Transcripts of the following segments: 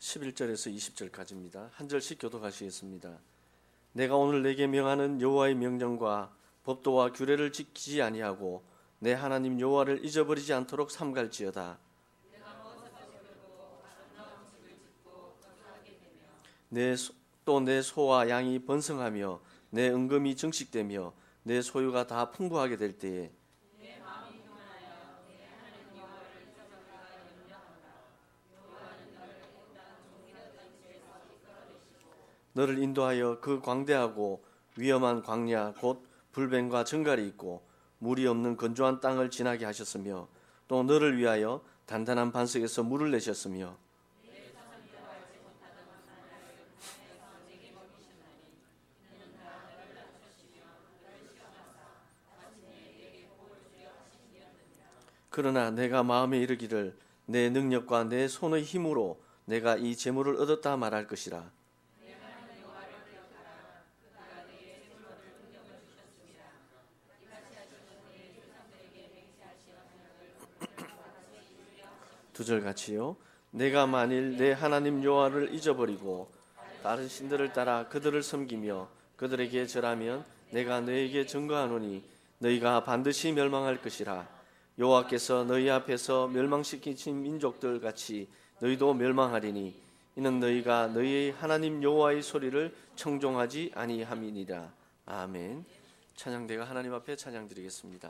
11절에서 20절까지입니다. 한 절씩 교독하시겠습니다. 내가 오늘 내게 명하는 여호와의 명령과 법도와 규례를 지키지 아니하고 내 하나님 여호와를 잊어버리지 않도록 삼갈지어다. 또 내 소와 양이 번성하며 내 은금이 증식되며 내 소유가 다 풍부하게 될 때에 너를 인도하여 그 광대하고 위험한 광야 곧 불뱀과 정갈이 있고 물이 없는 건조한 땅을 지나게 하셨으며 또 너를 위하여 단단한 반석에서 물을 내셨으며 그러나 내가 마음에 이르기를 내 능력과 내 손의 힘으로 내가 이 재물을 얻었다 말할 것이라. 두 절 같이요. 내가 만일 내 하나님 여호와를 잊어버리고 다른 신들을 따라 그들을 섬기며 그들에게 절하면 내가 너에게 증거하노니 너희가 반드시 멸망할 것이라. 여호와께서 너희 앞에서 멸망시키신 민족들 같이 너희도 멸망하리니 이는 너희가 너희의 하나님 여호와의 소리를 청종하지 아니함이니라. 아멘. 찬양대가 하나님 앞에 찬양드리겠습니다.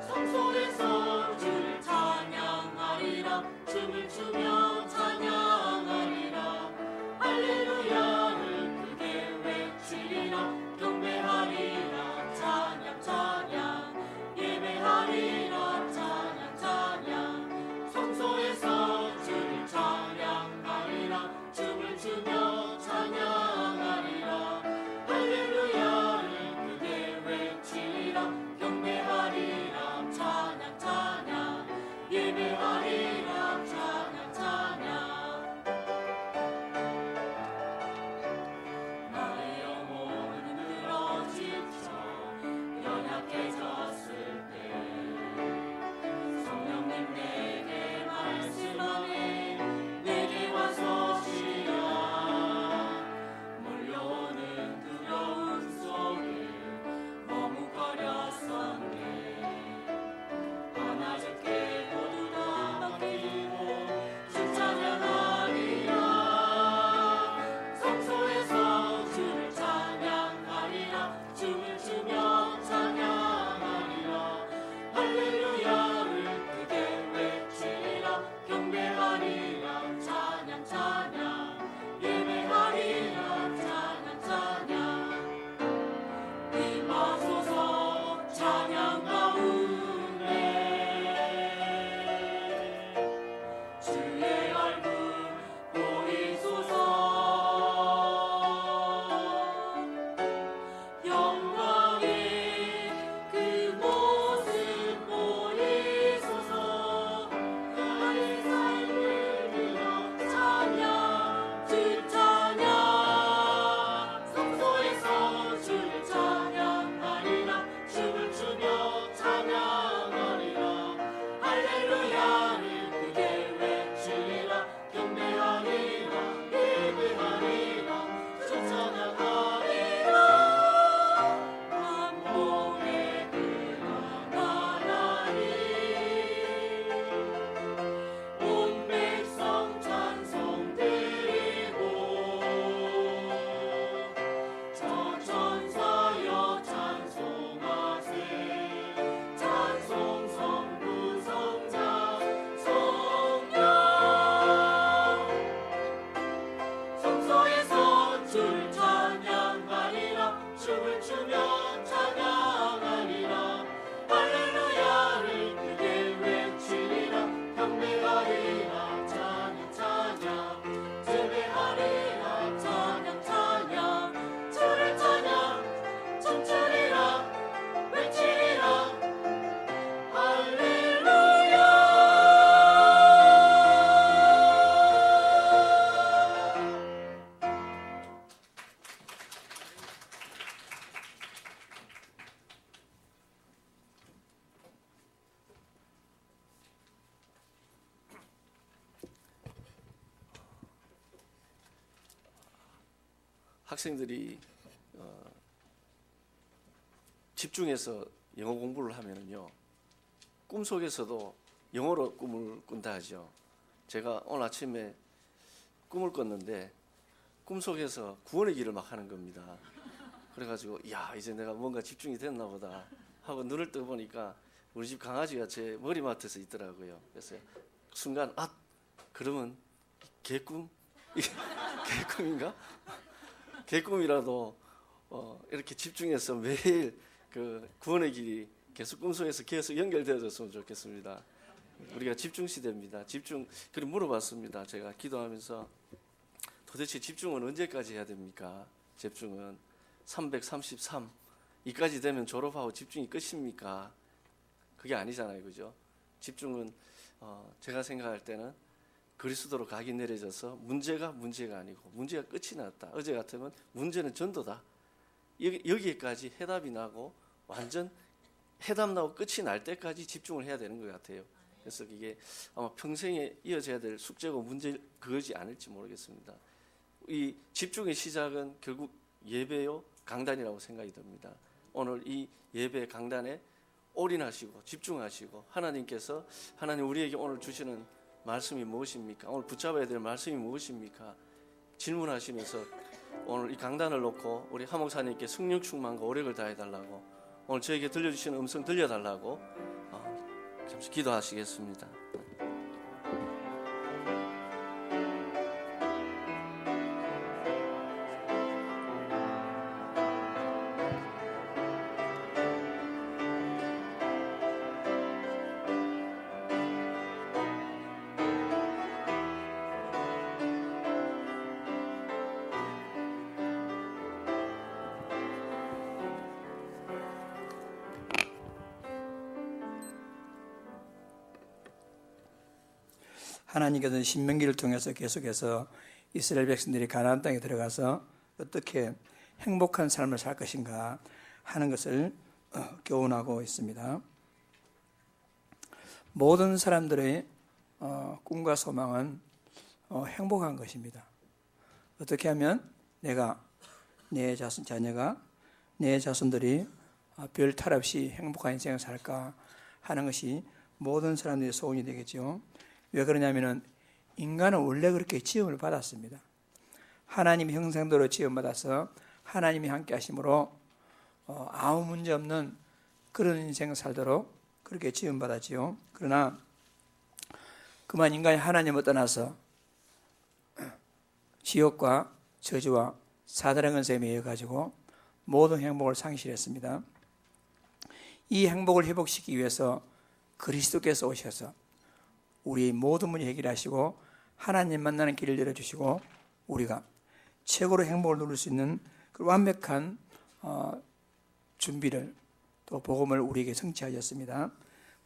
성소에서 주를 찬양하리라. 학생들이 집중해서 영어 공부를 하면은요, 꿈속에서도 영어로 꿈을 꾼다 하죠. 제가 오늘 아침에 꿈을 꿨는데 꿈속에서 구원의 길을 막 하는 겁니다. 그래가지고 야, 이제 내가 뭔가 집중이 됐나 보다 하고 눈을 떠보니까 우리 집 강아지가 제 머리맡에서 있더라고요. 그래서 순간 그러면 개꿈? 개꿈인가? 개꿈이라도 이렇게 집중해서 매일 그 구원의 길이 계속 꿈속에서 계속 연결되어졌으면 좋겠습니다. 우리가 집중 시대입니다. 집중. 그리고 물어봤습니다. 제가 기도하면서 도대체 집중은 언제까지 해야 됩니까? 집중은 333 이까지 되면 졸업하고 집중이 끝입니까? 그게 아니잖아요, 그죠? 집중은 제가 생각할 때는 그리스도로 각이 내려져서 문제가 아니고 문제가 끝이 났다. 어제 같으면 문제는 전도다. 여기에까지 해답이 나고 완전 해답 나고 끝이 날 때까지 집중을 해야 되는 것 같아요. 그래서 이게 아마 평생에 이어져야 될 숙제고 문제 그거지 않을지 모르겠습니다. 이 집중의 시작은 결국 예배요 강단이라고 생각이 듭니다. 오늘 이 예배 강단에 올인하시고 집중하시고 하나님 우리에게 오늘 주시는 말씀이 무엇입니까? 오늘 붙잡아야 될 말씀이 무엇입니까? 질문하시면서 오늘 이 강단을 놓고 우리 하 목사님께 성령 충만과 오력을 다해달라고, 오늘 저에게 들려주시는 음성 들려달라고 잠시 기도하시겠습니다. 하나님께서는 신명기를 통해서 계속해서 이스라엘 백성들이 가나안 땅에 들어가서 어떻게 행복한 삶을 살 것인가 하는 것을 교훈하고 있습니다. 모든 사람들의 꿈과 소망은 행복한 것입니다. 어떻게 하면 내가, 내 자녀가, 내 자손들이 별 탈 없이 행복한 인생을 살까 하는 것이 모든 사람들의 소원이 되겠죠. 왜 그러냐면은 인간은 원래 그렇게 지음을 받았습니다. 하나님의 형상대로 지음받아서 하나님이 함께 하심으로 아무 문제 없는 그런 인생을 살도록 그렇게 지음받았지요. 그러나 그만 인간이 하나님을 떠나서 지옥과 저주와 사단의 권세에 매여가지고 모든 행복을 상실했습니다. 이 행복을 회복시키기 위해서 그리스도께서 오셔서 우리 모든 문제 해결하시고 하나님 만나는 길을 열어주시고 우리가 최고로 행복을 누릴 수 있는 그 완벽한 준비를 또 복음을 우리에게 성취하셨습니다.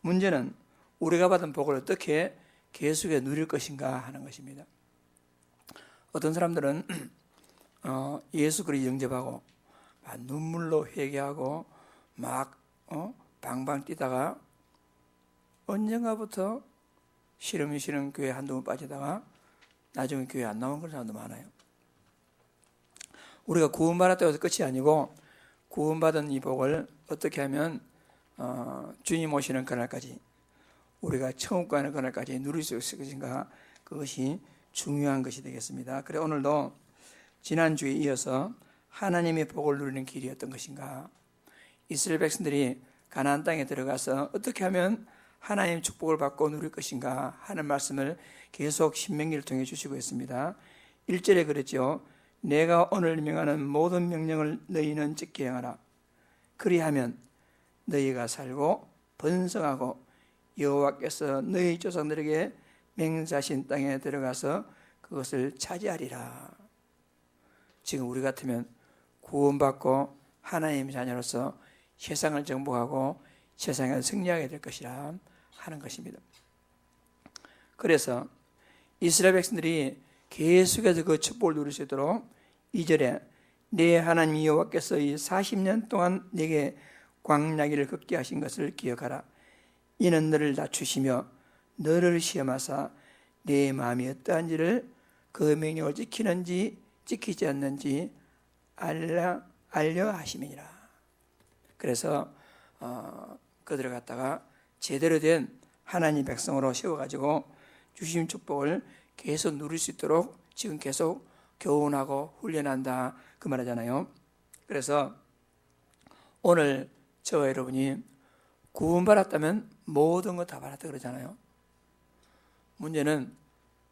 문제는 우리가 받은 복을 어떻게 계속해 누릴 것인가 하는 것입니다. 어떤 사람들은 예수 그리스도 영접하고 눈물로 회개하고 막 방방 뛰다가 언젠가부터 싫으면 교회 한두 번 빠지다가 나중에 교회 안 나오는 그런 사람도 많아요. 우리가 구원받았다고 해서 끝이 아니고 구원받은 이 복을 어떻게 하면 주님 오시는 그날까지 우리가 천국 가는 그날까지 누릴 수 있을 것인가, 그것이 중요한 것이 되겠습니다. 그래 오늘도 지난주에 이어서 하나님의 복을 누리는 길이 어떤 것인가, 이스라엘 백성들이 가나안 땅에 들어가서 어떻게 하면 하나님 축복을 받고 누릴 것인가 하는 말씀을 계속 신명기를 통해 주시고 있습니다. 1절에 그랬죠. 내가 오늘 명하는 모든 명령을 너희는 지켜 행하라. 그리하면 너희가 살고 번성하고 여호와께서 너희 조상들에게 맹세하신 땅에 들어가서 그것을 차지하리라. 지금 우리 같으면 구원받고 하나님의 자녀로서 세상을 정복하고 세상을 승리하게 될 것이라 하는 것입니다. 그래서 이스라엘 백성들이 계속해서 그 축복을 누릴 수 있도록 2절에 내 하나님 여호와께서 이 40년 동안 내게 광야길을 걷게 하신 것을 기억하라. 이는 너를 낮추시며 너를 시험하사 내 마음이 어떠한지를 그 명령을 지키는지 지키지 않는지 알려 하심이니라. 그래서 그들을 갖다가 제대로 된 하나님 백성으로 세워가지고 주신 축복을 계속 누릴 수 있도록 지금 계속 교훈하고 훈련한다 그 말하잖아요. 그래서 오늘 저와 여러분이 구원받았다면 모든 거 다 받았다 그러잖아요. 문제는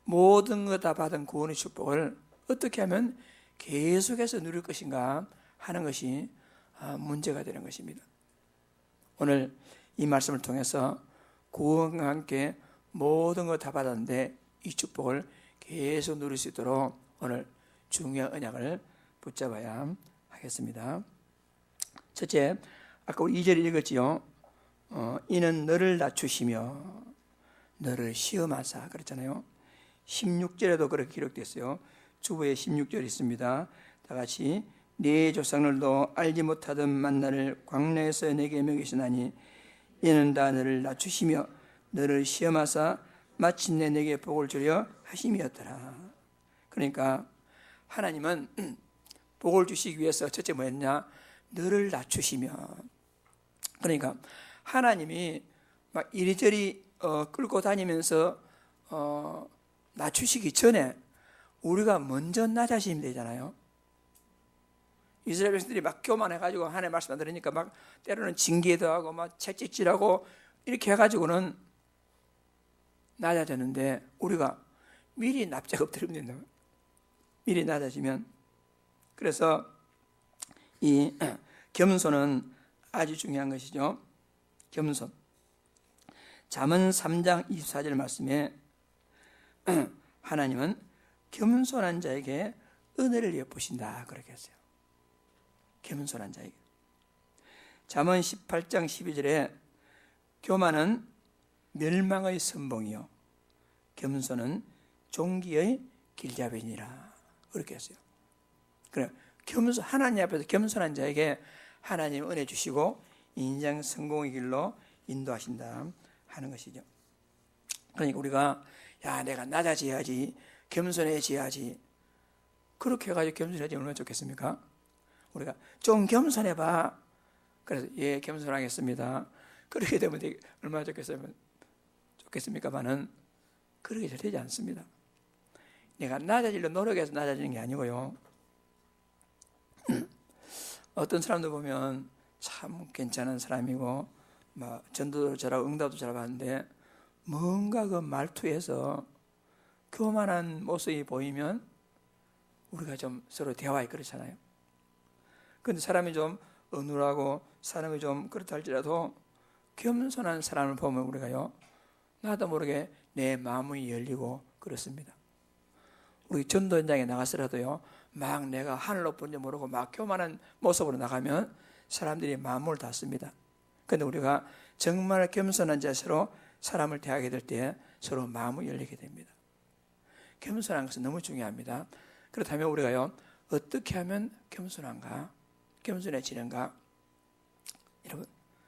모든 거 다 받은 구원의 축복을 어떻게 하면 계속해서 누릴 것인가 하는 것이 문제가 되는 것입니다. 오늘 이 말씀을 통해서 구원과 함께 모든 거 다 받았는데 이 축복을 계속 누릴 수 있도록 오늘 중요한 언약을 붙잡아야 하겠습니다. 첫째, 아까 우리 2절에 읽었지요. 이는 너를 낮추시며 너를 시험하사 그랬잖아요. 16절에도 그렇게 기록됐어요. 주보에 16절 있습니다. 다 같이 네 조상들도 알지 못하던 만나를 광야에서 내게 먹이시나니 이는 다 너를 낮추시며 너를 시험하사 마침내 내게 복을 주려 하심이었더라. 그러니까 하나님은 복을 주시기 위해서 첫째 뭐였냐? 너를 낮추시며. 그러니까 하나님이 막 이리저리 끌고 다니면서 낮추시기 전에 우리가 먼저 낮아지면 되잖아요. 이스라엘 백성들이 막 교만해가지고 하나님의 말씀 안 들으니까 막 때로는 징계도 하고 막 채찍질하고 이렇게 해가지고는 낮아졌는데 우리가 미리 납작 엎드리면 된다. 미리 낮아지면. 그래서 이 겸손은 아주 중요한 것이죠. 겸손. 잠언 3장 24절 말씀에 하나님은 겸손한 자에게 은혜를 베푸신다 그렇게 했어요. 겸손한 자에게. 잠언 18장 12절에 교만은 멸망의 선봉이요 겸손은 종기의 길잡이니라 그렇게 했어요. 그래 하나님 앞에서 겸손한 자에게 하나님 은혜 주시고 인생 성공의 길로 인도하신다 하는 것이죠. 그러니까 우리가 야 내가 낮아져야지 겸손해져야지 그렇게 해가지고 겸손해지면 얼마나 좋겠습니까? 우리가 좀 겸손해봐. 그래서 예 겸손하겠습니다. 그렇게 되면 얼마나 좋겠습니까만은 그렇게 잘 되지 않습니다. 내가 낮아지려 노력해서 낮아지는 게 아니고요. 어떤 사람들 보면 참 괜찮은 사람이고 막 전도도 잘하고 응답도 잘하고 하는데 뭔가 그 말투에서 교만한 모습이 보이면 우리가 좀 서로 대화에 그렇잖아요. 그런데 사람이 좀 어눌하고 사람이 좀 그렇다 할지라도 겸손한 사람을 보면 우리가요 나도 모르게 내 마음이 열리고 그렇습니다. 우리 전도 현장에 나가서라도요 막 내가 하늘로 본지 모르고 막 교만한 모습으로 나가면 사람들이 마음을 닫습니다. 그런데 우리가 정말 겸손한 자세로 사람을 대하게 될 때 서로 마음을 열리게 됩니다. 겸손한 것은 너무 중요합니다. 그렇다면 우리가요 어떻게 하면 겸손한가? 겸손해지는가? 여러분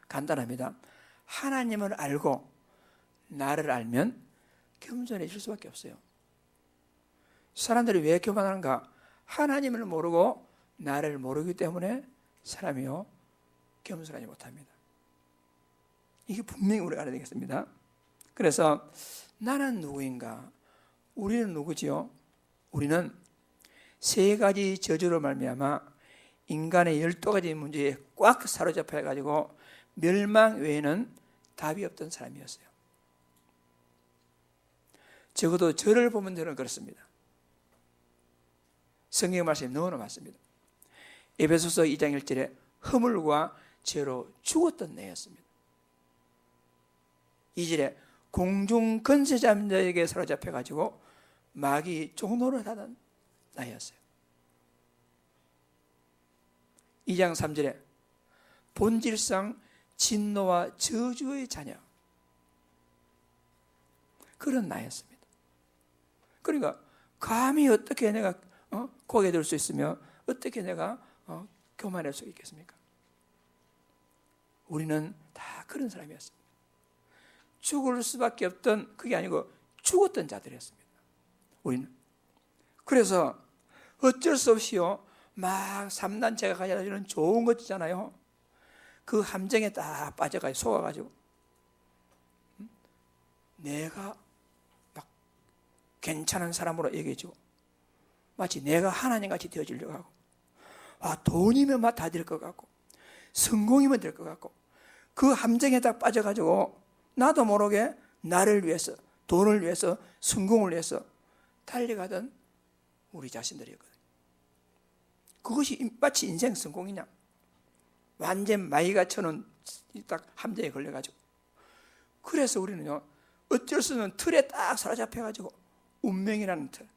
간단합니다. 하나님을 알고 나를 알면 겸손해질 수밖에 없어요. 사람들이 왜 교만한가? 하나님을 모르고 나를 모르기 때문에 사람이요 겸손하지 못합니다. 이게 분명히 우리가 알아야 되겠습니다. 그래서 나는 누구인가? 우리는 누구지요? 우리는 세 가지 저주로 말미암아 인간의 12가지 문제에 꽉 사로잡혀 가지고 멸망 외에는 답이 없던 사람이었어요. 적어도 저를 보면 저는 그렇습니다. 성경의 말씀이 너무나 많습니다. 에베소서 2장 1절에 허물과 죄로 죽었던 내였습니다. 2절에 공중 권세자들에게 사로잡혀 가지고 마귀 종노를 하던 나이였어요. 2장 3절에 본질상 진노와 저주의 자녀 그런 나이였습니다. 그러니까 감히 어떻게 내가 고개 들 수 있으며 어떻게 내가 교만할 수 있겠습니까? 우리는 다 그런 사람이었습니다. 죽을 수밖에 없던 그게 아니고 죽었던 자들이었습니다. 우리는 그래서 어쩔 수 없이요 막 3단체가 가져다 주는 좋은 것 있잖아요. 그 함정에 딱 빠져가지고 속아가지고 내가 막 괜찮은 사람으로 얘기해주고 마치 내가 하나님같이 되어주려고 하고 돈이면 막 다 될 것 같고 성공이면 될 것 같고 그 함정에 딱 빠져가지고 나도 모르게 나를 위해서 돈을 위해서 성공을 위해서 달려가던 우리 자신들이었거든요. 그것이 마치 인생 성공이냐 완전 마이가 쳐는 딱 함정에 걸려가지고 그래서 우리는요 어쩔 수 없는 틀에 딱 사로잡혀가지고 운명이라는 틀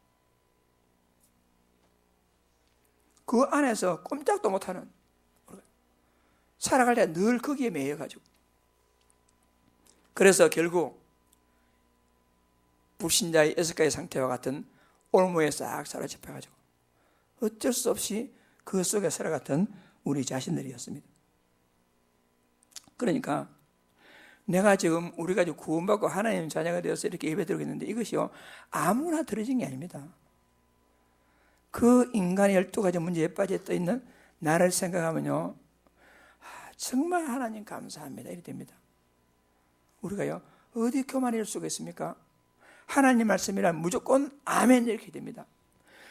그 안에서 꼼짝도 못하는 살아갈 때 늘 거기에 매여가지고 그래서 결국 불신자의 에스카의 상태와 같은 올무에 싹 사로잡혀가지고 어쩔 수 없이 그 속에 살아갔던 우리 자신들이었습니다. 그러니까 내가 지금 우리가 지금 구원받고 하나님 자녀가 되어서 이렇게 예배드리고 있는데 이것이요 아무나 들어진 게 아닙니다. 그 인간의 12가지 문제에 빠져 있는 나를 생각하면요 정말 하나님 감사합니다 이렇게 됩니다. 우리가요 어디 교만일 수가 있습니까? 하나님 말씀이란 무조건 아멘 이렇게 됩니다.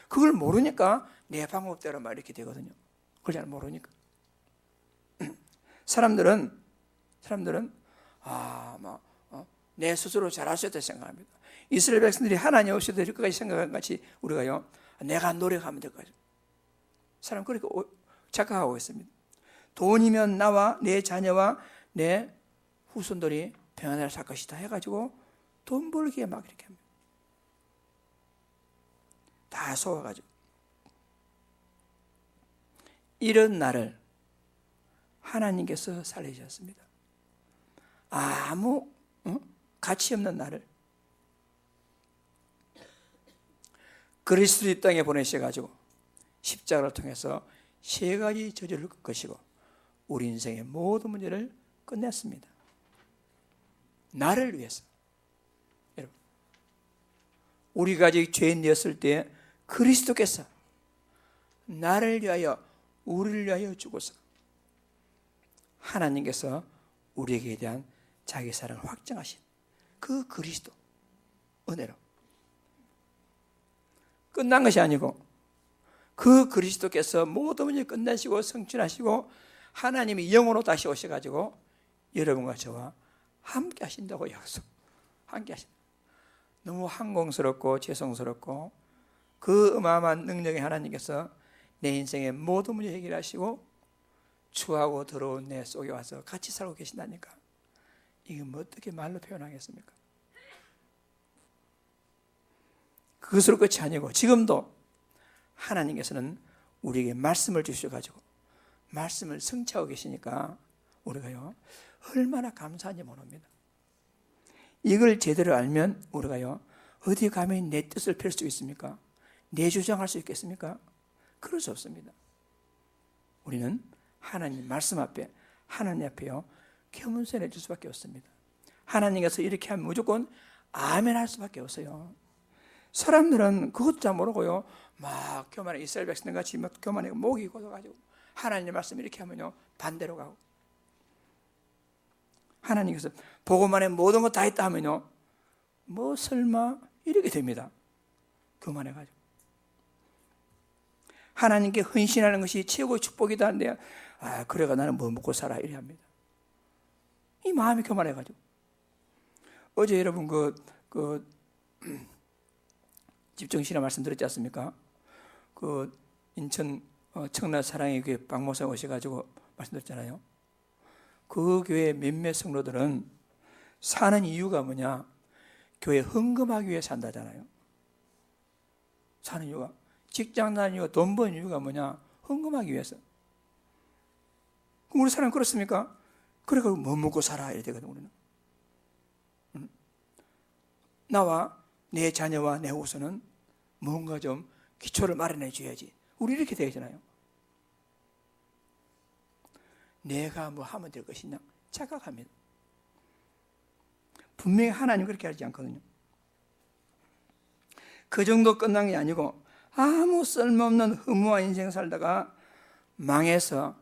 그걸 모르니까 내 방법대로 막 이렇게 되거든요. 그걸 잘 모르니까 사람들은 내 스스로 잘할 수 있다고 생각합니다. 이스라엘 백성들이 하나님 없이도 될 것까지 생각한 같이 우리가요 내가 노력하면 될 거죠. 사람 그렇게 착각하고 있습니다. 돈이면 나와 내 자녀와 내 후손들이 평안을 살 것이다 해가지고 돈 벌기에 막 이렇게 합니다. 다 속아가지고 이런 나를 하나님께서 살리셨습니다. 아무 가치 없는 나를 그리스도 이 땅에 보내셔가지고 십자가를 통해서 3가지 저주를 것이고 우리 인생의 모든 문제를 끝냈습니다. 나를 위해서. 여러분, 우리가 아직 죄인이었을 때 그리스도께서 나를 위하여 우리를 위하여 죽어서 하나님께서 우리에게 대한 자기 사랑을 확정하신 그 그리스도 은혜로 끝난 것이 아니고 그 그리스도께서 모든 문제 끝내시고 성취하시고 하나님이 영으로 다시 오셔가지고 여러분과 저와 함께 하신다고 약속 함께 하신다. 너무 항공스럽고 죄송스럽고 그 어마어마한 능력의 하나님께서 내 인생의 모든 문제 해결하시고 추하고 더러운 내 속에 와서 같이 살고 계신다니까 이건 뭐 어떻게 말로 표현하겠습니까? 그것으로 끝이 아니고 지금도 하나님께서는 우리에게 말씀을 주셔가지고 말씀을 성취하고 계시니까 우리가요 얼마나 감사한지 모릅니다. 이걸 제대로 알면 우리가요 어디 가면 내 뜻을 펼 수 있습니까? 내 주장할 수 있겠습니까? 그럴 수 없습니다. 우리는 하나님 말씀 앞에 하나님 앞에요 겸손해 줄 수밖에 없습니다. 하나님께서 이렇게 하면 무조건 아멘 할 수밖에 없어요. 사람들은 그것도 잘 모르고요 막 교만해 이스라엘 백성들 같이 막 교만해 목이 곧아가지고 하나님 말씀 이렇게 하면요 반대로 가고 하나님께서 보고만 해 모든 거 다 했다 하면요 뭐 설마 이렇게 됩니다. 교만해가지고 하나님께 헌신하는 것이 최고의 축복이다 하는데 그래가 나는 뭐 먹고 살아 이래 합니다. 이 마음이 교만해가지고 어제 여러분 그 집정신의 말씀 들었지 않습니까? 그 인천 청라 사랑의 교회 박목사 오셔가지고 말씀드렸잖아요. 그 교회 몇몇 성도들은 사는 이유가 뭐냐? 교회 헌금하기 위해 산다잖아요. 사는 이유가 직장 다니는 이유가 돈 버는 이유가 뭐냐? 헌금하기 위해서. 그럼 우리 사람 그렇습니까? 그래가 뭐 먹고 살아 이래 되거든 우리는. 나와 내 자녀와 내 후손은 뭔가 좀 기초를 마련해 줘야지. 우리 이렇게 되잖아요. 내가 뭐 하면 될 것이냐? 착각합니다. 분명히 하나님 그렇게 하지 않거든요. 그 정도 끝난 게 아니고 아무 쓸모없는 허무한 인생 살다가 망해서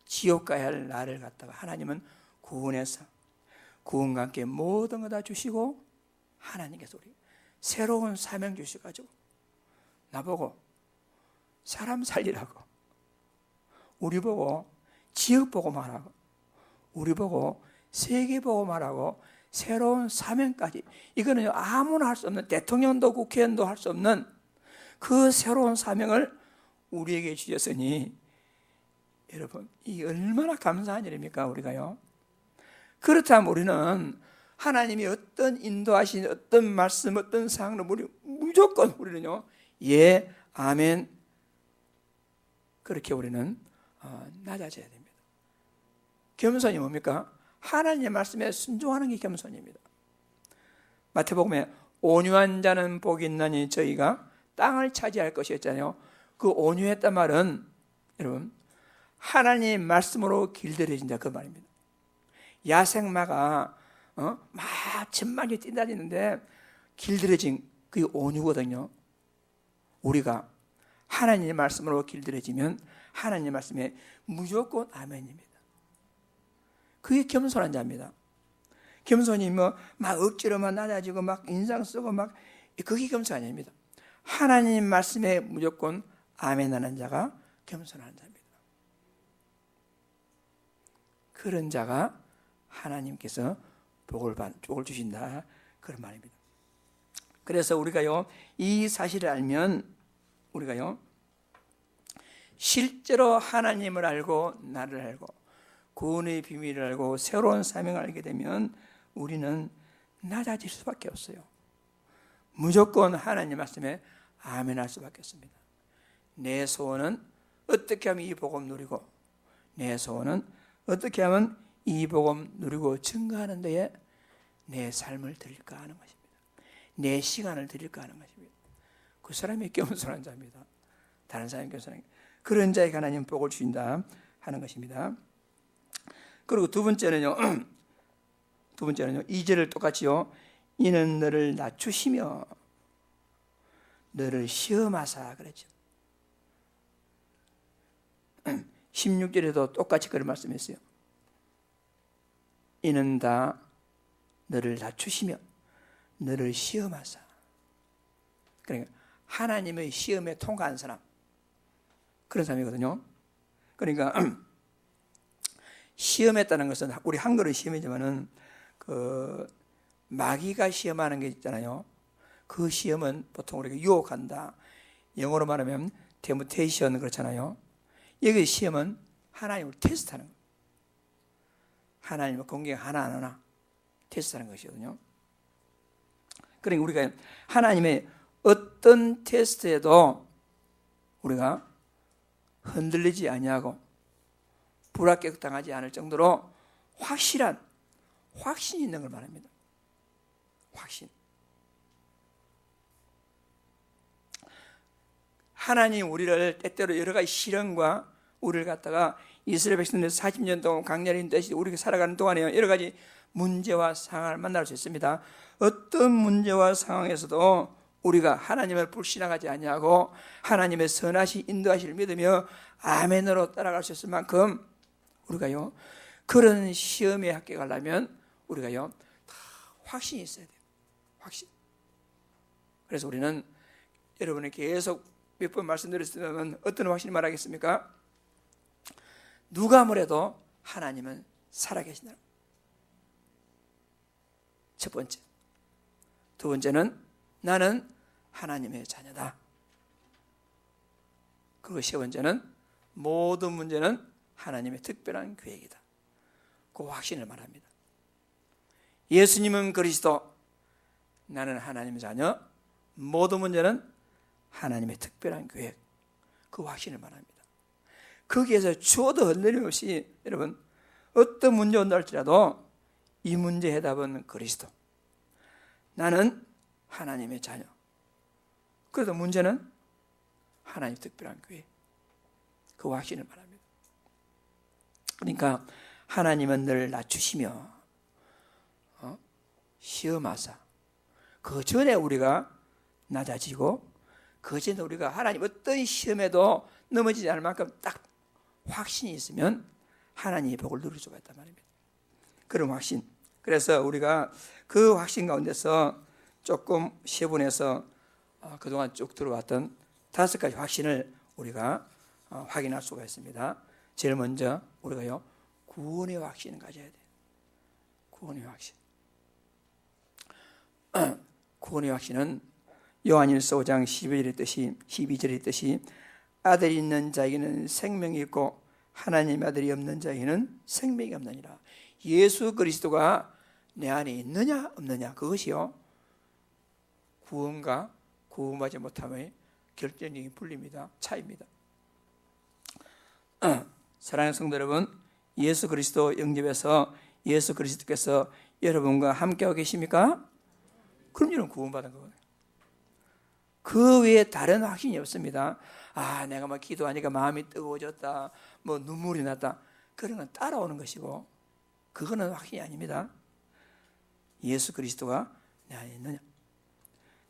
지옥 가야 할 나를 갖다가 하나님은 구원해서 구원과 함께 모든 거 다 주시고 하나님께서 우리 새로운 사명 주셔가지고 나보고 사람 살리라고, 우리 보고 지역 보고 말하고, 우리 보고 세계 보고 말하고, 새로운 사명까지, 이거는 아무나 할 수 없는, 대통령도 국회의원도 할 수 없는 그 새로운 사명을 우리에게 주셨으니 여러분, 이 얼마나 감사한 일입니까 우리가요. 그렇다면 우리는 하나님이 어떤 인도하신 어떤 말씀, 어떤 사항을 우리 무조건 우리는요, 예, 아멘, 그렇게 우리는 낮아져야 됩니다. 겸손이 뭡니까? 하나님의 말씀에 순종하는 게 겸손입니다. 마태복음에 온유한 자는 복이 있나니 저희가 땅을 차지할 것이었잖아요. 그 온유했단 말은 여러분, 하나님의 말씀으로 길들여진 자, 그 말입니다. 야생마가 막 천만이 뛰다니는데 길들여진 그게 온유거든요. 우리가 하나님의 말씀으로 길들여지면 하나님의 말씀에 무조건 아멘입니다. 그게 겸손한 자입니다. 겸손이 막 억지로만 낮아지고 막 인상 쓰고 막, 그게 겸손 아닙니다. 하나님 말씀에 무조건 아멘하는 자가 겸손한 자입니다. 그런 자가 하나님께서 복을 주신다, 그런 말입니다. 그래서 우리가요, 이 사실을 알면 우리가요, 실제로 하나님을 알고 나를 알고 구원의 비밀을 알고 새로운 사명을 알게 되면 우리는 낮아질 수밖에 없어요. 무조건 하나님 말씀에 아멘할 수밖에 없습니다. 내 소원은 어떻게 하면 이 복음 누리고, 내 소원은 어떻게 하면 이 복음 누리고 증거하는 데에 내 삶을 드릴까 하는 것입니다. 내 시간을 드릴까 하는 것입니다. 그 사람이 겸손한 자입니다. 다른 사람이 겸손한, 그런 자에게 하나님 복을 주신다 하는 것입니다. 그리고 두 번째는요, 2절을 똑같이요, 이는 너를 낮추시며 너를 시험하사 그랬죠. 16절에도 똑같이 그런 말씀했어요. 이는 다 너를 낮추시며 너를 시험하사. 그러니까 하나님의 시험에 통과한 사람, 그런 사람이거든요. 그러니까 시험했다는 것은 우리 한글은 시험이지만은 그 마귀가 시험하는 게 있잖아요. 그 시험은 보통 우리가 유혹한다, 영어로 말하면 데모테이션 그렇잖아요. 여기 시험은 하나님을 테스트하는 거예요. 하나님을 공격 하나 안 하나 테스트하는 것이거든요. 그러니까 우리가 하나님의 어떤 테스트에도 우리가 흔들리지 아니하고 불합격당하지 않을 정도로 확실한 확신이 있는 걸 말합니다. 확신. 하나님 우리를 때때로 여러 가지 시련과 우리를 갖다가 이스라엘 백성들 40년 동안 광야를 인도하시고 우리가 살아가는 동안에 여러 가지 문제와 상황을 만날 수 있습니다. 어떤 문제와 상황에서도 우리가 하나님을 불신하지 아니하고 하나님의 선하신 인도하심을 믿으며 아멘으로 따라갈 수 있을 만큼 우리가요, 그런 시험에 합격하려면 우리가요, 다 확신이 있어야 돼요. 확신. 그래서 우리는 여러분이 계속 몇 번 말씀드렸으면 어떤 확신이 말하겠습니까? 누가 뭐래도 하나님은 살아계신다. 첫 번째. 두 번째는 나는 하나님의 자녀다. 그리고 세 번째는 모든 문제는 하나님의 특별한 계획이다. 그 확신을 말합니다. 예수님은 그리스도, 나는 하나님의 자녀, 모든 문제는 하나님의 특별한 계획, 그 확신을 말합니다. 거기에서 주어도 흔들림 없이 여러분 어떤 문제 온다 할지라도 이 문제 해답은 그리스도, 나는 하나님의 자녀, 그래도 문제는 하나님의 특별한 계획, 그 확신을 말합니다. 그러니까 하나님은 늘 낮추시며 시험하사, 그 전에 우리가 낮아지고 그전에 우리가 하나님 어떤 시험에도 넘어지지 않을 만큼 딱 확신이 있으면 하나님의 복을 누릴 수가 있단 말입니다. 그런 확신. 그래서 우리가 그 확신 가운데서 조금 세분해서 그동안 쭉 들어왔던 5가지 확신을 우리가 확인할 수가 있습니다. 제일 먼저 우리가요, 구원의 확신을 가져야 돼요. 구원의 확신. 구원의 확신은 요한일서 5장 12절의 뜻이 아들이 있는 자에게는 생명이 있고 하나님의 아들이 없는 자에게는 생명이 없느니라. 예수 그리스도가 내 안에 있느냐 없느냐, 그것이요 구원과 구원받지 못함의 결정적인 분리입니다. 차이입니다. 사랑하는 성도 여러분, 예수 그리스도 영접해서 예수 그리스도께서 여러분과 함께하고 계십니까? 그럼 여러분 구원받은 거거든요. 그 외에 다른 확신이 없습니다. 내가 막 기도하니까 마음이 뜨거워졌다, 뭐 눈물이 났다, 그런 건 따라오는 것이고 그거는 확신이 아닙니다. 예수 그리스도가 내 안에 있느냐.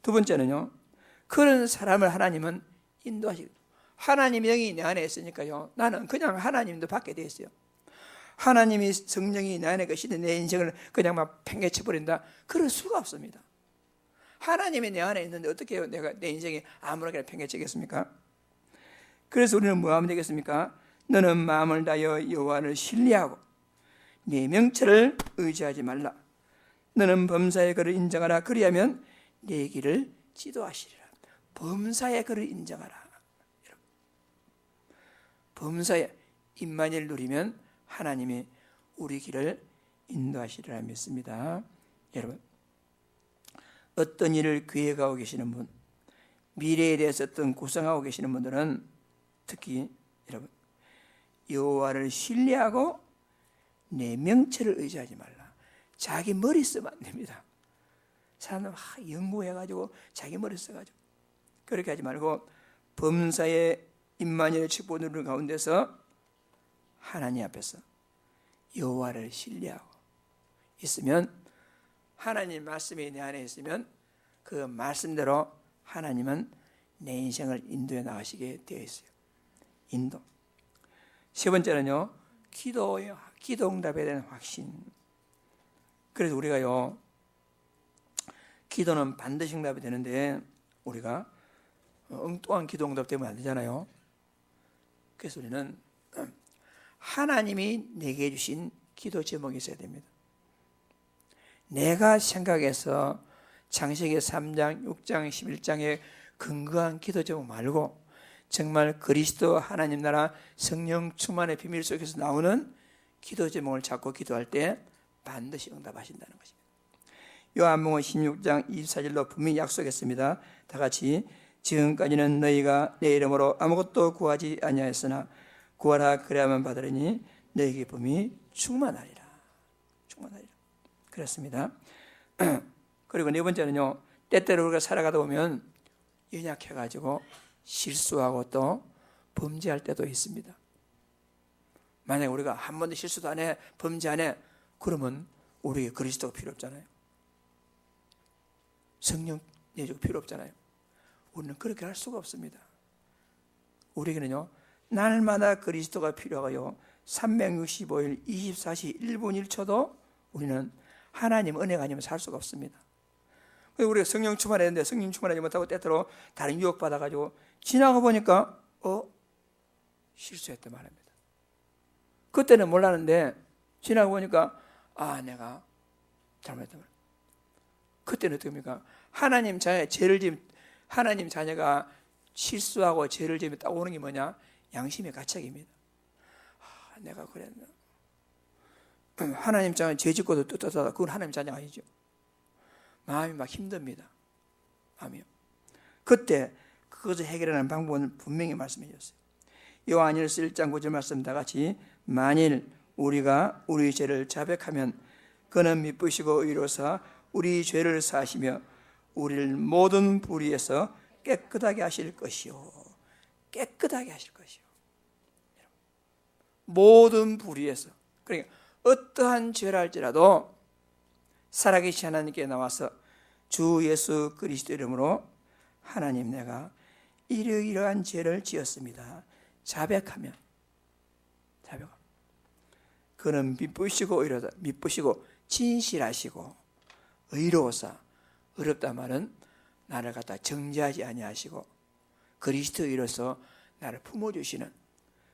두 번째는요, 그런 사람을 하나님은 인도하시고, 하나님의 영이 내 안에 있으니까요, 나는 그냥 하나님도 받게 돼 있어요. 하나님이 성령이 내 안에 계시는데 내 인생을 그냥 막 팽개쳐버린다, 그럴 수가 없습니다. 하나님이 내 안에 있는데 어떻게 해요? 내가 내 인생이 아무렇게나 팽개치겠습니까? 그래서 우리는 뭐 하면 되겠습니까? 너는 마음을 다하여 여호와를 신뢰하고 네 명철을 의지하지 말라. 너는 범사의 그를 인정하라. 그리하면 네 길을 지도하시리라. 범사의 그를 인정하라. 범사의 임마누엘 누리면 하나님이 우리 길을 인도하시리라 믿습니다. 여러분, 어떤 일을 계획하고 계시는 분, 미래에 대해서 어떤 구상하고 계시는 분들은 특히 여러분, 여호와를 신뢰하고 내 명철을 의지하지 말라. 자기 머리 쓰면 안 됩니다. 사람들 막 연구해가지고 자기 머리 써가지고 그렇게 하지 말고 범사의 임마누엘 축복 누리는 가운데서 하나님 앞에서 여호와를 신뢰하고 있으면, 하나님 말씀이 내 안에 있으면 그 말씀대로 하나님은 내 인생을 인도해 나가시게 되어 있어요. 인도. 세 번째는요, 기도 응답에 대한 확신. 그래서 우리가요, 기도는 반드시 응답이 되는데 우리가 엉뚱한 기도 응답 되면 안 되잖아요. 그래서 우리는 하나님이 내게 주신 기도 제목이 있어야 됩니다. 내가 생각해서 창세기 3장, 6장, 11장에 근거한 기도 제목 말고 정말 그리스도 하나님 나라 성령 충만의 비밀 속에서 나오는 기도 제목을 찾고 기도할 때 반드시 응답하신다는 것입니다. 요한복음 16장 24절로 분명히 약속했습니다. 다 같이, 지금까지는 너희가 내 이름으로 아무것도 구하지 아니하였으나 구하라 그래야만 받으리니 너희 기쁨이 충만하리라. 충만하리라. 그렇습니다. 그리고 네 번째는요, 때때로 우리가 살아가다 보면 연약해가지고 실수하고 또 범죄할 때도 있습니다. 만약에 우리가 한 번도 실수도 안 해, 범죄 안 해, 그러면 우리에게 그리스도가 필요 없잖아요. 성령 내주고 필요 없잖아요. 우리는 그렇게 할 수가 없습니다. 우리에게는요, 날마다 그리스도가 필요하고요, 365일 24시 1분 1초도 우리는 하나님 은혜가 아니면 살 수가 없습니다. 우리가 성령 충만해야 되는데 성령 충만하지 못하고 때때로 다른 유혹 받아가지고 지나가 보니까 실수했단 말입니다. 그때는 몰랐는데 지나가 보니까 내가 잘못했단 말입니다. 그때는 어떻게 합니까? 하나님 자녀가 실수하고 죄를 지으면 딱 오는 게 뭐냐? 양심의 가책입니다. 내가 그랬나? 하나님 자녀 죄 짓고도 떳떳하다. 그건 하나님 자녀가 아니죠. 마음이 막 힘듭니다. 마음이요. 그때 그것을 해결하는 방법은 분명히 말씀해 주셨어요. 요한일서 1장 9절 말씀 다 같이, 만일 우리가 우리 죄를 자백하면 그는 미쁘시고 의로사 우리 죄를 사하시며 우리를 모든 불의에서 깨끗하게 하실 것이요. 깨끗하게 하실 것이요. 모든 불의에서. 그러니까 어떠한 죄를 할지라도 살아계신 하나님께 나와서 주 예수 그리스도 이름으로, 하나님 내가 이러이러한 죄를 지었습니다. 자백하면 그는 미쁘시고 진실하시고 의로우사, 어렵다 말은 나를 갖다 정죄하지 아니하시고 그리스도인으로서 나를 품어주시는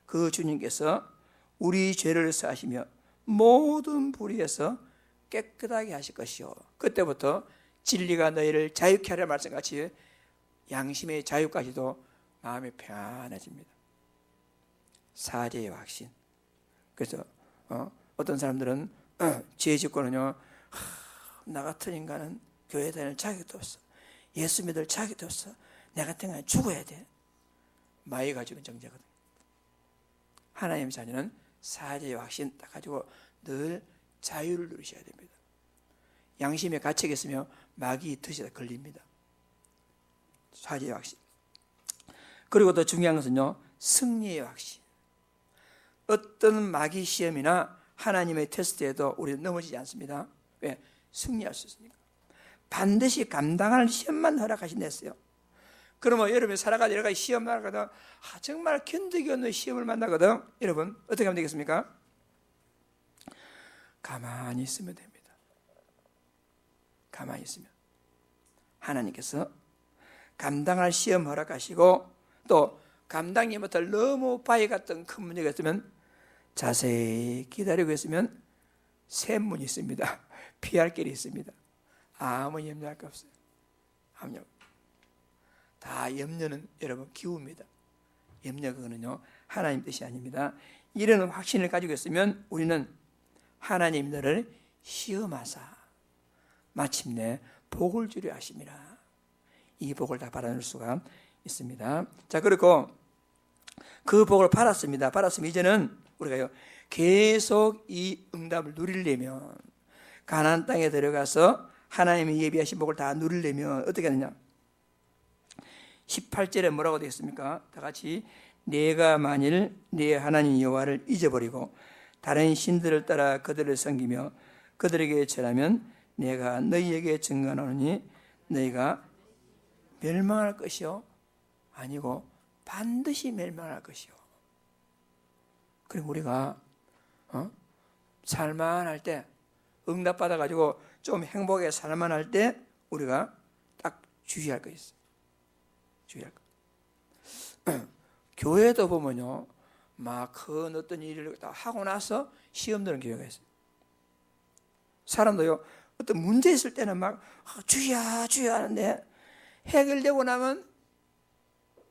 그 주님께서 우리 죄를 사하시며 모든 불의에서 깨끗하게 하실 것이요, 그때부터 진리가 너희를 자유케 하려 말씀같이 양심의 자유까지도 마음이 편안해집니다. 사죄의 확신. 그래서 어떤 사람들은 죄 짓고는요, 나 같은 인간은 교회 다닐 자격도 없어, 예수 믿을 자격도 없어, 내 같은 인간은 죽어야 돼. 마이 가지고 정죄거든. 하나님의 자녀는 사죄의 확신 딱 가지고 늘 자유를 누리셔야 됩니다. 양심에 갇혀 있으며 마귀 뜻에 걸립니다. 사죄의 확신. 그리고 더 중요한 것은요, 승리의 확신. 어떤 마귀 시험이나 하나님의 테스트에도 우리는 넘어지지 않습니다. 왜? 승리할 수 있으니까. 반드시 감당할 시험만 허락하신다 했어요. 그러면 여러분이 살아가다 여러 가지 시험 만나거든, 정말 견디기 없는 시험을 만나거든, 여러분 어떻게 하면 되겠습니까? 가만히 있으면 됩니다. 가만히 있으면 하나님께서 감당할 시험 허락하시고, 또 감당이 못할 너무 바위 같은 큰 문제가 있으면 자세히 기다리고 있으면 새 문이 있습니다. 피할 길이 있습니다. 아무 염려할 거 없어요. 아무 염려. 다 염려는 여러분 기우입니다. 염려, 그거는요 하나님 뜻이 아닙니다. 이런 확신을 가지고 있으면 우리는 하나님 너를 시험하사 마침내 복을 주려 하심이라. 이 복을 다 받아낼 수가 있습니다. 자, 그리고 그 복을 받았습니다. 받았으면 이제는 우리가요 계속 이 응답을 누리려면, 가나안 땅에 들어가서 하나님이 예비하신 복을 다 누리려면 어떻게 하느냐? 18절에 뭐라고 되어 있습니까? 다 같이, 내가 만일 네 하나님 여호와를 잊어버리고 다른 신들을 따라 그들을 섬기며 그들에게 절하면 내가 너희에게 증거하노니 너희가 멸망할 것이요, 아니고 반드시 멸망할 것이요. 그리고 우리가 살만할 때, 응답받아가지고 좀 행복하게 살만할 때 우리가 딱 주의할 것이 있어요. 주의할 것. 교회도 보면요, 막 큰 어떤 일을 다 하고 나서 시험 드는 교회가 있어요. 사람도요, 어떤 문제 있을 때는 막 주야 주야 하는데 해결되고 나면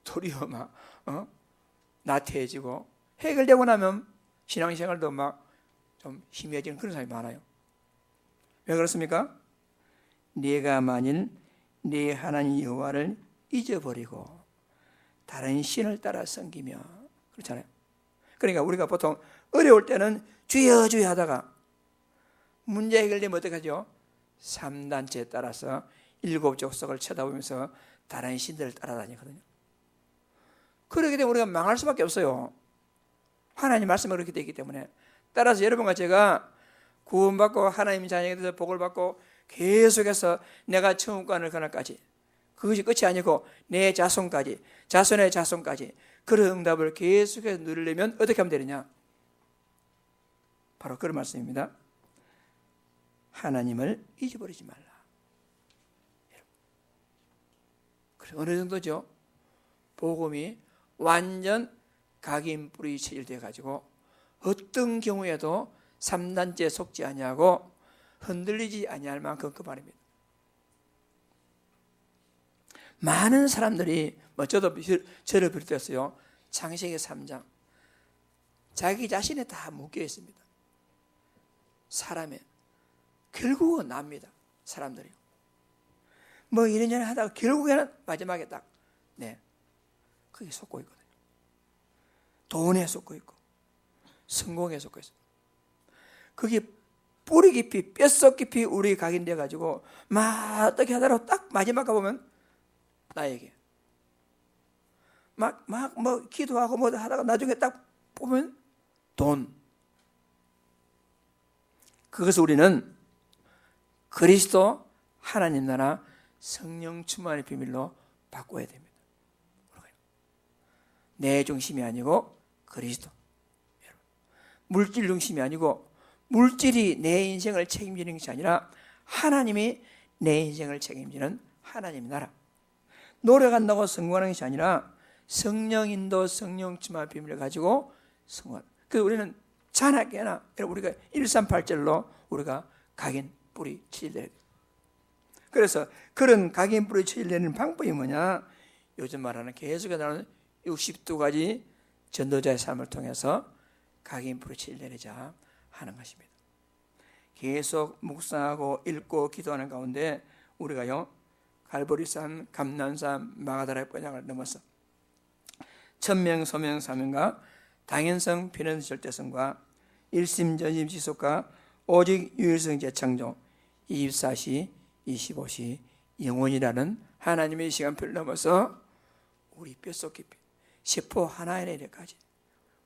도리어 막 나태해지고, 해결되고 나면 신앙생활도 막 좀 희미해지는 그런 사람이 많아요. 왜 그렇습니까? 네가 만일 네 하나님 여호와를 잊어버리고 다른 신을 따라 섬기며, 그렇잖아요. 그러니까 우리가 보통 어려울 때는 주여 주여 하다가 문제 해결되면 어떻게 하죠? 3단체에 따라서 7족속을 쳐다보면서 다른 신들을 따라다니거든요. 그렇게 되면 우리가 망할 수밖에 없어요. 하나님 말씀이 그렇게 되기 때문에. 따라서 여러분과 제가 구원받고 하나님 자녀에 대해서 복을 받고 계속해서 내가 천국 가는 그날까지, 그것이 끝이 아니고 내 자손까지, 자손의 자손까지 그런 응답을 계속해서 누리려면 어떻게 하면 되느냐? 바로 그런 말씀입니다. 하나님을 잊어버리지 말라. 그래서 어느 정도죠? 복음이 완전 각인 뿌리 체질되어 가지고 어떤 경우에도 3단체에 속지 아니하고 흔들리지 아니할 만큼 그 말입니다. 많은 사람들이 저도 저를 비롯해서요, 창세기 3장 자기 자신에 다 묶여 있습니다. 사람의 결국은 납니다. 사람들이요. 뭐 이런저런 하다가 결국에는 마지막에 딱 그게 속고 있거든요. 돈에 속고 있고 성공에 속고 있어요. 그게 뿌리 깊이, 뼛속 깊이 우리 각인돼 가지고 막 어떻게 하다가 딱 마지막 가보면 나에게 막 뭐 기도하고 뭐 하다가 나중에 딱 보면 돈. 그것을 우리는 그리스도 하나님 나라 성령 충만의 비밀로 바꿔야 됩니다. 내 중심이 아니고 그리스도. 물질 중심이 아니고 물질이 내 인생을 책임지는 것이 아니라 하나님이 내 인생을 책임지는 하나님 나라. 노력한다고 성공하는 것이 아니라 성령 인도, 성령 충만 비밀을 가지고 성공하는. 그래서 우리는 자나깨나 우리가 138절로 우리가 각인 뿌리 치질내야 돼요. 그래서 그런 각인 뿌리 치질내는 방법이 뭐냐? 요즘 말하는 계속해 나오는 62가지 전도자의 삶을 통해서 각인 뿌리 치질내자 하는 것입니다. 계속 묵상하고 읽고 기도하는 가운데 우리가요 갈보리산, 감난산, 마가다라의 뼈장을 넘어서 천명, 소명, 사명과 당연성, 필연, 절대성과 일심전심 지속과 오직 유일성 재창조 24시, 25시 영원이라는 하나님의 시간표를 넘어서 우리 뼛속 깊이 세포 하나에 내려까지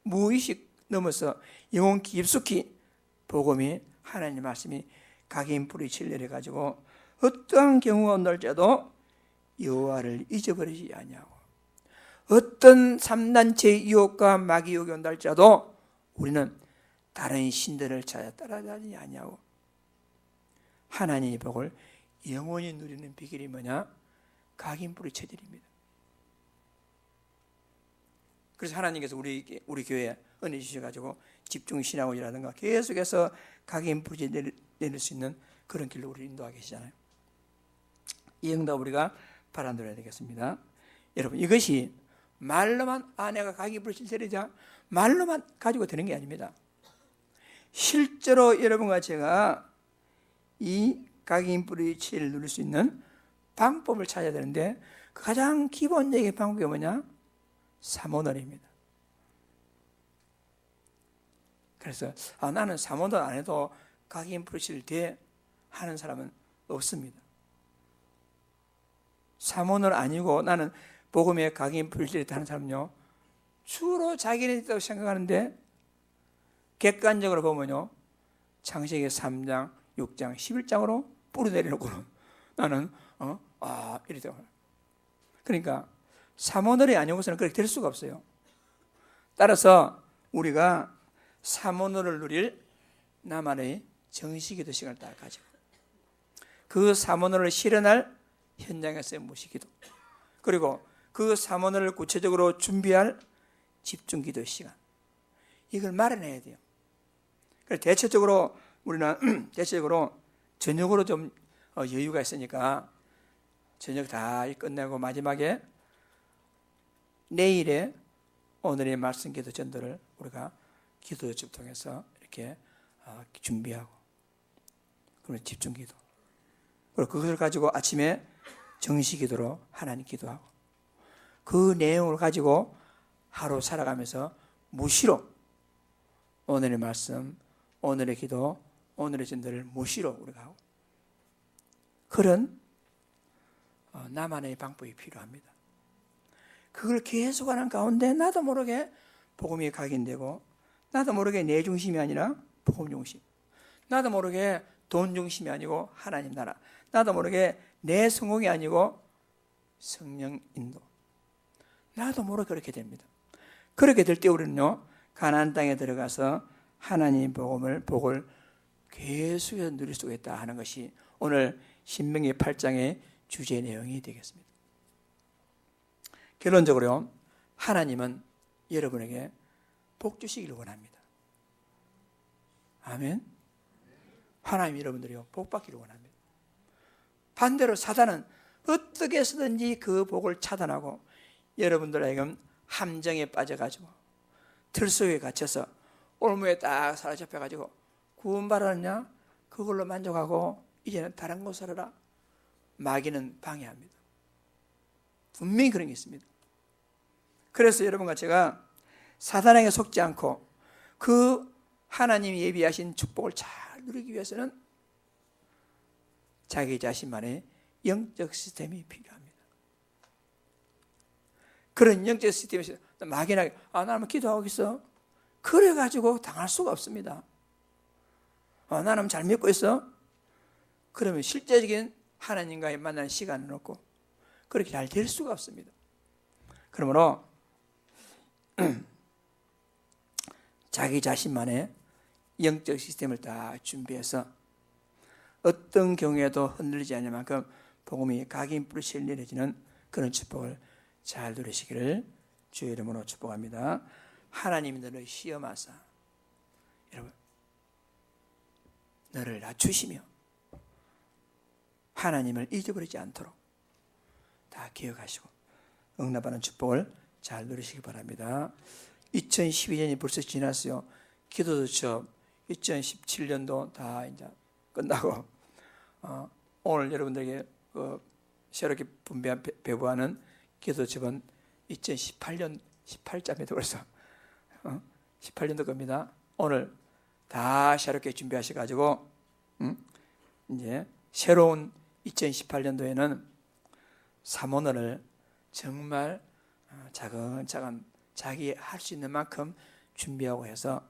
무의식 넘어서 영혼 깊숙이 복음이 하나님 말씀이 각인 뿌리 칠내려가지고 어떠한 경우가 온달지라도 여호와를 잊어버리지 아니하고 어떤 삼단체의 유혹과 마귀 유혹이 온달지라도 우리는 다른 신들을 찾아 따라다니지 아니하고 하나님의 복을 영원히 누리는 비결이 뭐냐? 각인 뿌리 체질입니다. 그래서 하나님께서 우리 교회에 은혜 주셔가지고 집중신학원이라든가 계속해서 각인 뿌리 내릴 수 있는 그런 길로 우리 인도하고 계시잖아요. 이 응답 우리가 바라들어야 되겠습니다. 여러분 이것이 말로만 내가 각인 뿌리 내리자 말로만 가지고 되는 게 아닙니다. 실제로 여러분과 제가 이 각인 뿌리 치를 누릴 수 있는 방법을 찾아야 되는데 가장 기본적인 방법이 뭐냐? 삼원언입니다. 그래서 나는 삼원언 안 해도 각인 뿌리 치를 돼 하는 사람은 없습니다. 삼원언 아니고 나는 복음의 각인 뿌리 치를 돼 하는 사람은요 주로 자기네 있다고 생각하는데 객관적으로 보면요 창세기 3장, 6장, 11장으로 뿌리 내려놓고는 나는 이러다. 그러니까 삼원언이 아니고서는 그렇게 될 수가 없어요. 따라서 우리가 삼원언을 누릴 나만의 정식기도 시간을 딱 가지고 그 삼원언을 실현할 현장에서의 모시기도 그리고 그 삼원언을 구체적으로 준비할 집중기도 시간 이걸 마련해야 돼요. 그래서 대체적으로 우리는 저녁으로 좀 여유가 있으니까 저녁 다 끝내고 마지막에 내일의 오늘의 말씀 기도 전도를 우리가 기도 요청 통해서 이렇게 준비하고 그리고 집중 기도 그리고 그것을 가지고 아침에 정시 기도로 하나님 기도하고 그 내용을 가지고 하루 살아가면서 무시로 오늘의 말씀, 오늘의 기도, 오늘의 전도를 무시로 우리가 하고 그런 나만의 방법이 필요합니다. 그걸 계속하는 가운데 나도 모르게 복음이 각인되고 나도 모르게 내 중심이 아니라 복음 중심 나도 모르게 돈 중심이 아니고 하나님 나라 나도 모르게 내 성공이 아니고 성령 인도 나도 모르게 그렇게 됩니다. 그렇게 될 때 우리는요 가나안 땅에 들어가서 하나님 복을 계속해서 누릴 수가 있다 하는 것이 오늘 신명기 8장의 주제 내용이 되겠습니다. 결론적으로 하나님은 여러분에게 복 주시기를 원합니다. 아멘. 하나님 여러분들이요 복 받기를 원합니다. 반대로 사단은 어떻게 해서든지 그 복을 차단하고 여러분들 하여금 함정에 빠져가지고 틀속에 갇혀서 올무에 딱 사로잡혀가지고 구원받았냐? 그걸로 만족하고 이제는 다른 곳 살아라. 마귀는 방해합니다. 분명히 그런 게 있습니다. 그래서 여러분과 제가 사단에게 속지 않고 그 하나님이 예비하신 축복을 잘 누리기 위해서는 자기 자신만의 영적 시스템이 필요합니다. 그런 영적 시스템에서 막연하게 나는 기도하고 있어. 그래가지고 당할 수가 없습니다. 나는 잘 믿고 있어. 그러면 실제적인 하나님과의 만나는 시간은 없고 그렇게 잘 될 수가 없습니다. 그러므로 자기 자신만의 영적 시스템을 다 준비해서 어떤 경우에도 흔들리지 않을 만큼 복음이 각인 뿌리쳐 내려지는 그런 축복을 잘 누리시기를 주의 이름으로 축복합니다. 하나님이 너를 시험하사 여러분 너를 낮추시며 하나님을 잊어버리지 않도록 다 기억하시고 응답하는 축복을 잘 누리시기 바랍니다. 2012년이 벌써 지났어요. 기도도 처음 2017년도 다 이제 끝나고 오늘 여러분들에게 새롭게 배부하는 기도첩은 2018년 18자입니다. 벌써 18년도 겁니다. 오늘 다 새롭게 준비하셔가지고 이제 새로운 2018년도에는 사모너를 정말 차근차근 자기 할 수 있는 만큼 준비하고 해서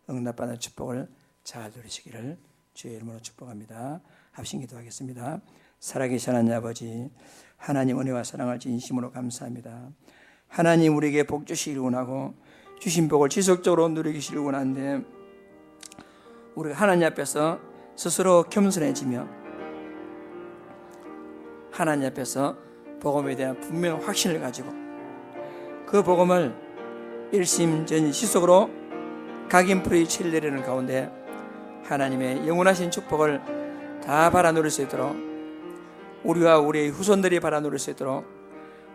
응답받는 축복을 잘 누리시기를 주의 이름으로 축복합니다. 합심 기도하겠습니다. 살아계신 하나님 아버지, 하나님 은혜와 사랑을 진심으로 감사합니다. 하나님 우리에게 복 주시기를 원하고 주신 복을 지속적으로 누리시기를 원하는데 우리가 하나님 앞에서 스스로 겸손해지며 하나님 앞에서 복음에 대한 분명한 확신을 가지고 그 복음을 일심전시속으로 각인풀이 칠내리는 가운데 하나님의 영원하신 축복을 다 받아 누릴 수 있도록 우리와 우리의 후손들이 받아 누릴 수 있도록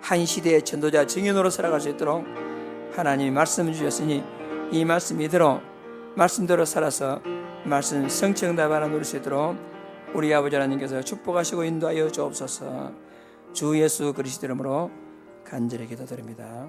한 시대의 전도자 증인으로 살아갈 수 있도록 하나님이 말씀 주셨으니 이 말씀 이대로 말씀대로 살아서 말씀 성취 다 받아 누릴 수 있도록 우리 아버지 하나님께서 축복하시고 인도하여 주옵소서. 주 예수 그리스도 이름으로 간절히 기도드립니다.